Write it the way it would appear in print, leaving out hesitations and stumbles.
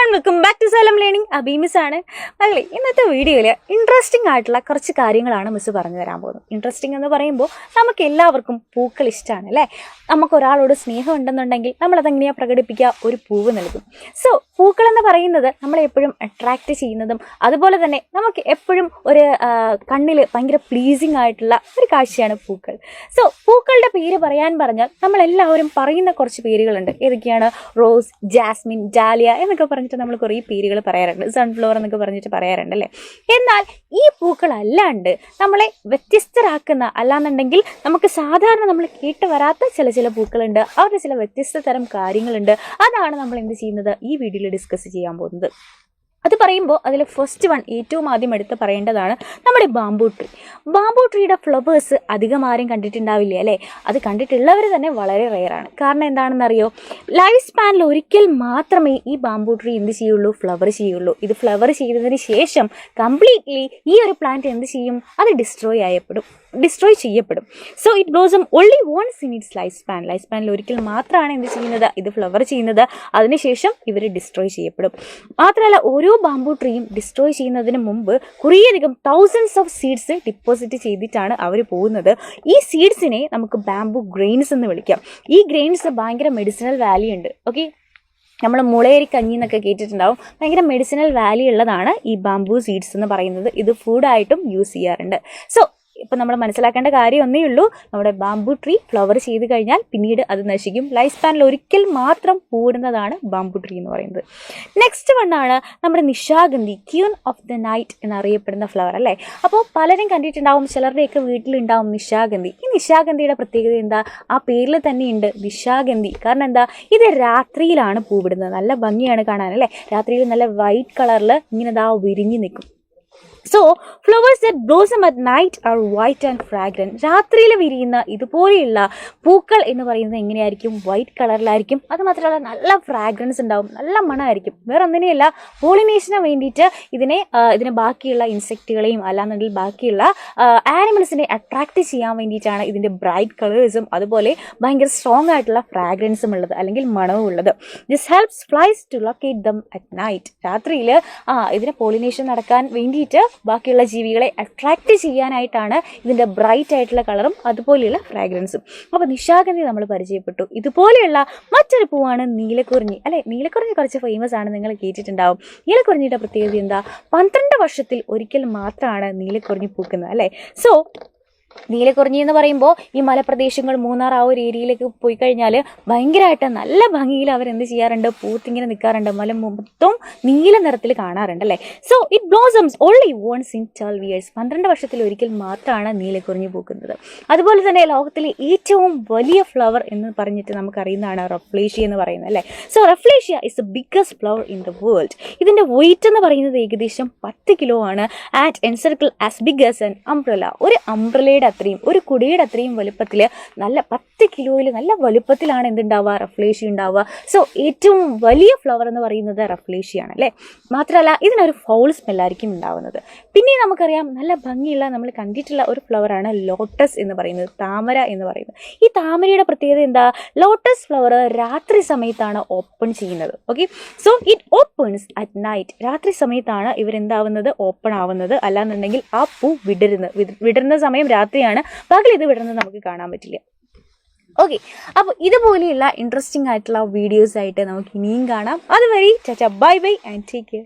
And welcome back to Xylem learning. അബീമിസ് ആണ്. അല്ലേ, ഇന്നത്തെ വീഡിയോയിൽ ഇൻട്രസ്റ്റിംഗ് ആയിട്ടുള്ള കുറച്ച് കാര്യങ്ങളാണ് മിസ് പറഞ്ഞു തരാൻ പോകുന്നത്. ഇൻട്രസ്റ്റിംഗ് എന്ന് പറയുമ്പോൾ നമുക്ക് എല്ലാവർക്കും പൂക്കൾ ഇഷ്ടമാണ് അല്ലേ. നമുക്ക് ഒരാളോട് സ്നേഹം ഉണ്ടെന്നുണ്ടെങ്കിൽ നമ്മളതെങ്ങനെയാണ് പ്രകടിപ്പിക്കുക? ഒരു പൂവ് നൽകും. സോ പൂക്കൾ എന്ന് പറയുന്നത് നമ്മളെ എപ്പോഴും അട്രാക്റ്റ് ചെയ്യുന്നതും അതുപോലെ തന്നെ നമുക്ക് എപ്പോഴും ഒരു കണ്ണിൽ ഭയങ്കര പ്ലീസിങ് ആയിട്ടുള്ള ഒരു കാഴ്ചയാണ് പൂക്കൾ. സോ പൂക്കളുടെ പേര് പറയാൻ പറഞ്ഞാൽ നമ്മളെല്ലാവരും പറയുന്ന കുറച്ച് പേരുകളുണ്ട്. ഏതൊക്കെയാണ്? റോസ്, ജാസ്മിൻ, ഡാലിയ എന്നൊക്കെ പറഞ്ഞിട്ട് നമ്മൾ കുറേ പേരുകൾ പറയാറുണ്ട്. സൺഫ്ലവർ എന്നൊക്കെ പറഞ്ഞിട്ട് പറയാറുണ്ട് അല്ലേ. എന്നാൽ ഈ പൂക്കളല്ലാണ്ട് നമ്മളെ വ്യത്യസ്തരാക്കുന്ന, അല്ലാന്നുണ്ടെങ്കിൽ നമുക്ക് സാധാരണ നമ്മൾ കേട്ട് വരാത്ത ചില പൂക്കളുണ്ട്. അവരുടെ ചില വ്യത്യസ്ത തരം കാര്യങ്ങളുണ്ട്. അതാണ് നമ്മൾ എന്ത് ചെയ്യുന്നത്, ഈ വീഡിയോയിൽ ഡിസ്കസ് ചെയ്യാൻ പോകുന്നത്. അത് പറയുമ്പോൾ അതിൽ ഫസ്റ്റ് വൺ ഏറ്റവും ആദ്യം എടുത്ത് പറയേണ്ടതാണ് നമ്മുടെ ബാംബൂ ട്രീ. ബാംബൂ ട്രീയുടെ ഫ്ലവേഴ്സ് അധികം ആരും കണ്ടിട്ടുണ്ടാവില്ല അല്ലേ. അത് കണ്ടിട്ടുള്ളവർ തന്നെ വളരെ റെയറാണ്. കാരണം എന്താണെന്നറിയോ? ലൈഫ് സ്പാനിൽ ഒരിക്കൽ മാത്രമേ ഈ ബാംബൂ ട്രീ എന്ത് ചെയ്യുള്ളൂ? ഫ്ലവർ ചെയ്യുള്ളൂ. ഇത് ഫ്ലവർ ചെയ്തതിന് ശേഷം കംപ്ലീറ്റ്ലി ഈ ഒരു പ്ലാന്റ് എന്ത് ചെയ്യും? അത് ഡിസ്ട്രോയ് ചെയ്യപ്പെടും. So it blossom only once in its life സ്പാനിൽ ഒരിക്കൽ മാത്രമാണ് എന്ത് ചെയ്യുന്നത്? ഇത് ഫ്ലവർ ചെയ്യുന്നത്. അതിനുശേഷം ഇവർ ഡിസ്ട്രോയ് ചെയ്യപ്പെടും. മാത്രമല്ല, ഓരോ ബാംബൂ ട്രീയും ഡിസ്ട്രോയ് ചെയ്യുന്നതിന് മുമ്പ് കുറേയധികം തൗസൻഡ്സ് ഓഫ് സീഡ്സ് ഡിപ്പോസിറ്റ് ചെയ്തിട്ടാണ് അവർ പോകുന്നത്. ഈ സീഡ്സിനെ നമുക്ക് ബാംബൂ ഗ്രെയിൻസ് എന്ന് വിളിക്കാം. ഈ ഗ്രെയിൻസ് ഭയങ്കര മെഡിസിനൽ വാല്യൂ ഉണ്ട്. ഓക്കെ, നമ്മൾ മുളയരി കഞ്ഞി എന്നൊക്കെ കേട്ടിട്ടുണ്ടാവും. ഭയങ്കര മെഡിസിനൽ വാല്യൂ ഉള്ളതാണ് ഈ ബാംബൂ സീഡ്സ് എന്ന് പറയുന്നത്. ഇത് ഫുഡായിട്ടും യൂസ് ചെയ്യാറുണ്ട്. സോ ഇപ്പം നമ്മൾ മനസ്സിലാക്കേണ്ട കാര്യം ഒന്നേ ഉള്ളൂ, നമ്മുടെ ബാംബൂ ട്രീ ഫ്ലവർ ചെയ്ത് കഴിഞ്ഞാൽ പിന്നീട് അത് നശിക്കും. ലൈഫ് സ്പാനിൽ ഒരിക്കൽ മാത്രം പൂടുന്നതാണ് ബാംബൂ ട്രീ എന്ന് പറയുന്നത്. നെക്സ്റ്റ് വണ്ണാണ് നമ്മുടെ Nishagandhi, queen of the night എന്നറിയപ്പെടുന്ന ഫ്ലവർ അല്ലേ. അപ്പോൾ പലരും കണ്ടിട്ടുണ്ടാവും, ചിലരുടെയൊക്കെ വീട്ടിലുണ്ടാവും നിശാഗന്ധി. ഈ നിശാഗന്ധിയുടെ പ്രത്യേകത എന്താ? ആ പേരിൽ തന്നെയുണ്ട് നിശാഗന്ധി. കാരണം എന്താ? ഇത് രാത്രിയിലാണ് പൂവിടുന്നത്. നല്ല ഭംഗിയാണ് കാണാൻ അല്ലേ. രാത്രിയിൽ നല്ല വൈറ്റ് കളറിൽ ഇങ്ങനെ ഇതാ വിരിഞ്ഞ് നിൽക്കും. So flowers that blossom at night are white and fragrant. രാത്രിയിൽ വിരിയുന്ന ഇതുപോലെയുള്ള പൂക്കൾ എന്ന് പറയുന്നത് എങ്ങനെയായിരിക്കും? വൈറ്റ് കളറിലായിരിക്കും. അത് മാത്രമല്ല നല്ല ഫ്രാഗ്രൻസ് ഉണ്ടാവും, നല്ല മണമായിരിക്കും. വേറെ ഒന്നിനെയല്ല, പോളിനേഷന് വേണ്ടിയിട്ട് ഇതിനെ ബാക്കിയുള്ള ഇൻസെക്റ്റുകളെയും അല്ലാന്നുണ്ടെങ്കിൽ ബാക്കിയുള്ള ആനിമൽസിനെ അട്രാക്റ്റ് ചെയ്യാൻ വേണ്ടിയിട്ടാണ് ഇതിൻ്റെ ബ്രൈറ്റ് കളേഴ്സും അതുപോലെ ഭയങ്കര സ്ട്രോങ് ആയിട്ടുള്ള ഫ്രാഗ്രൻസും ഉള്ളത്, അല്ലെങ്കിൽ മണവും ഉള്ളത്. This helps flies to locate them at night. രാത്രിയിൽ ഇതിന് പോളിനേഷൻ നടക്കാൻ വേണ്ടിയിട്ട് ബാക്കിയുള്ള ജീവികളെ അട്രാക്റ്റ് ചെയ്യാനായിട്ടാണ് ഇതിൻ്റെ ബ്രൈറ്റ് ആയിട്ടുള്ള കളറും അതുപോലെയുള്ള ഫ്രാഗ്രൻസും. അപ്പോൾ നിശാഗന്ധി നമ്മൾ പരിചയപ്പെട്ടു. ഇതുപോലെയുള്ള മറ്റൊരു പൂവാണ് നീലക്കുറിഞ്ഞി അല്ലേ. നീലക്കുറിഞ്ഞി കുറച്ച് ഫേമസ് ആണ്, നിങ്ങൾ കേട്ടിട്ടുണ്ടാവും. നീലക്കുറിഞ്ഞിയുടെ പ്രത്യേകത എന്താ? 12 വർഷത്തിൽ ഒരിക്കൽ മാത്രമാണ് നീലക്കുറിഞ്ഞി പൂക്കുന്നത് അല്ലേ. സോ നീലക്കുറിഞ്ഞി എന്ന് പറയുമ്പോൾ ഈ മലപ്രദേശങ്ങൾ, മൂന്നാർ ആ ഒരു ഏരിയയിലേക്ക് പോയി കഴിഞ്ഞാൽ ഭയങ്കരമായിട്ട് നല്ല ഭംഗിയിൽ അവരെന്ത് ചെയ്യാറുണ്ട്? പൂത്തിങ്ങനെ നിൽക്കാറുണ്ട്. മല മൊത്തം നീല നിറത്തിൽ കാണാറുണ്ട് അല്ലേ. So it blossoms only once in 12 years. 12 വർഷത്തിൽ ഒരിക്കൽ മാത്രമാണ് നീലക്കുറിഞ്ഞി പൂക്കുന്നത്. അതുപോലെ തന്നെ ലോകത്തിലെ ഏറ്റവും വലിയ ഫ്ലവർ എന്ന് പറഞ്ഞിട്ട് നമുക്കറിയുന്നതാണ് റഫ്ലേഷ്യ എന്ന് പറയുന്നത് അല്ലേ. So rafflesia is the biggest flower in the world. ഇതിൻ്റെ വെയിറ്റ് എന്ന് പറയുന്നത് ഏകദേശം 10 കിലോ ആണ്. At encircle as big as an umbrella. ഒരു അംബ്രലയുടെ അത്രയും, ഒരു കുടിയുടെ അത്രയും വലുപ്പത്തിൽ, നല്ല 10 കിലോയിൽ നല്ല വലുപ്പത്തിലാണ് എന്തുണ്ടാവുക? റഫ്ലേഷ്യ ഉണ്ടാവുക. സോ ഏറ്റവും വലിയ ഫ്ലവർ എന്ന് പറയുന്നത് റഫ്ലേഷ്യയാണ് അല്ലേ. മാത്രമല്ല ഇതിനൊരു ഫൗൾ സ്മെല്ലായിരിക്കും ഉണ്ടാവുന്നത്. പിന്നെ നമുക്കറിയാം, നല്ല ഭംഗിയുള്ള, നമ്മൾ കണ്ടിട്ടുള്ള ഒരു ഫ്ലവറാണ് ലോട്ടസ് എന്ന് പറയുന്നത്, താമര എന്ന് പറയുന്നത്. ഈ താമരയുടെ പ്രത്യേകത എന്താ? ലോട്ടസ് ഫ്ലവർ രാത്രി സമയത്താണ് ഓപ്പൺ ചെയ്യുന്നത്. Okay, so it opens at night. രാത്രി സമയത്താണ് ഇവരെന്താവുന്നത്? ഓപ്പൺ ആവുന്നത്. അല്ലാന്നുണ്ടെങ്കിൽ ആ പൂ വിടരുന്ന സമയം രാത്രിയാണ്. പകൽ ഇത് വിടുന്നത് നമുക്ക് കാണാൻ പറ്റില്ല. ഓക്കെ, അപ്പോൾ ഇതുപോലെയുള്ള ഇൻട്രസ്റ്റിംഗ് ആയിട്ടുള്ള വീഡിയോസ് ആയിട്ട് നമുക്ക് ഇനിയും കാണാം. അതുവരെ bye bye and take care.